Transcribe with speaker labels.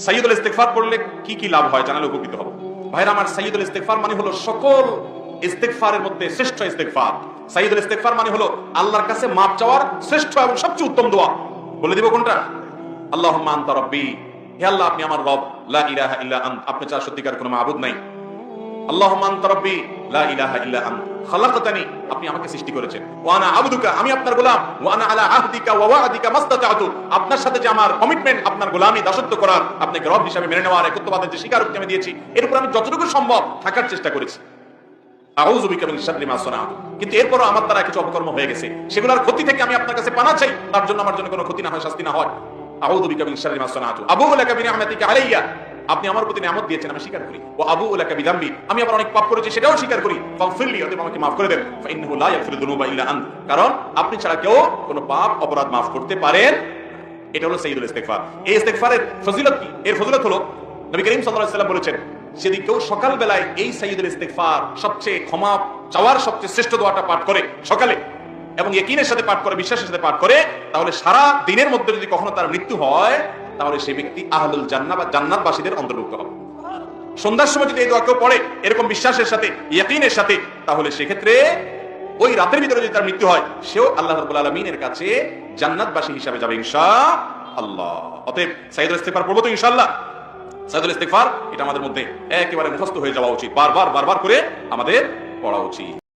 Speaker 1: সাইয়্যিদুল ইস্তিগফার পড়লে কি কি লাভ হয় জানালে উপকৃত হব। ভাইরা আমার, সাইয়্যিদুল ইস্তিগফার মানে হলো সকল ইস্তিগফারের মধ্যে শ্রেষ্ঠ ইস্তিগফার। সাইয়্যিদুল ইস্তিগফার মানে হলো আল্লাহর কাছে মাপ চাওয়ার শ্রেষ্ঠ এবং সবচেয়ে উত্তম দোয়া। বলে দিব কোনটা? আল্লাহুম্মা আনতা রাব্বি, হে আল্লাহ আপনি আমার রব, লা ইলাহা ইল্লা আন্ত, আপনি ছাড়া সত্যিকার কোনো মাবুদ নাই। আল্লাহুম্মা আনতা রাব্বি লা ইলাহা ইল্লা আন্ত খালাকতানি, আপনি আমাকে সৃষ্টি করেছেন। ওয়া আনা আবদুকা, আমি আপনার গোলাম। ওয়া আনা আলা আহদিকা ওয়া ওয়া'দিকা মাসতাতা'তু, আপনার সাথে যে আমার কমিটমেন্ট, আপনার গোলামি দাসত্ব করার, আপনাকে রব হিসেবে মেনে নেওয়ার, একত্ববাদের যে স্বীকারোক্তি আমি দিয়েছি, এর উপর আমি যতটুকু সম্ভব থাকার চেষ্টা করেছি। আউযু বিকা মিন শাররি মা সানাতু, কিন্তু এরপরও আমার দ্বারা কিছু অপকর্ম হয়ে গেছে, সেগুলোর ক্ষতি থেকে আমি আপনার কাছে পানাহ চাই, তার জন্য আমার জন্য কোনো ক্ষতি না হয়, শাস্তি না হয়। আউযু বিকা মিন শাররি মা সানাতু আবুউ লাকা বিনি'মাতিকা আলাইয়া, আপনি আমার প্রতি নিয়ামত দিয়েছেন আমি স্বীকার করি। ওয়া আবুউ লাকা বিযামবি, আমি আবার অনেক পাপ করেছি সেটাও স্বীকার করি। ফাগফিরলি, অতএব আমাকে মাফ করে দেন। ফাইন্নাহু লা ইয়াগফিরু যুনুবা ইল্লা আন্ত, কারণ আপনি ছাড়া কেউ কোনো পাপ অপরাধ মাফ করতে পারেন। এটা হলো সাইয়্যিদুল ইস্তিগফার। এই ইস্তিগফারের ফজিলত কি? এর ফজিলত হলো নবী করিম সাল্লাল্লাহু আলাইহি ওয়াসাল্লাম বলেছেন, যদি কেউ সকাল বেলায় এই সাইয়্যিদুল ইস্তিগফার, সবচেয়ে ক্ষমা চাওয়ার সবচেয়ে শ্রেষ্ঠ দোয়াটা পাঠ করে সকালে, এবং ইয়াকিনের সাথে পাঠ করে, বিশ্বাসের সাথে পাঠ করে, তাহলে সারা দিনের মধ্যে যদি কখনো তার মৃত্যু হয়, তাহলে সেই ব্যক্তি আহলুল জান্নাহ বা জান্নাতবাসীদের অন্তর্ভুক্ত হবে। সন্ধ্যার সময় যদি এই দোয়া কেউ পড়ে এরকম বিশ্বাসের সাথে, ইয়াকিনের সাথে, তাহলে সেক্ষেত্রে ওই রাতের ভিতরে যদি তার মৃত্যু হয়, সেও আল্লাহ রাব্বুল আলামিনের কাছে জান্নাতবাসী হিসাবে যাবে ইনশাআল্লাহ। অতএব সাইয়্যিদুল ইস্তিগফার পড়বো তো ইনশাআল্লাহ। সাইয়্যিদুল ইস্তিগফার এটা আমাদের মধ্যে একেবারে মুখস্থ হয়ে যাওয়া উচিত, বারবার করে আমাদের পড়া উচিত।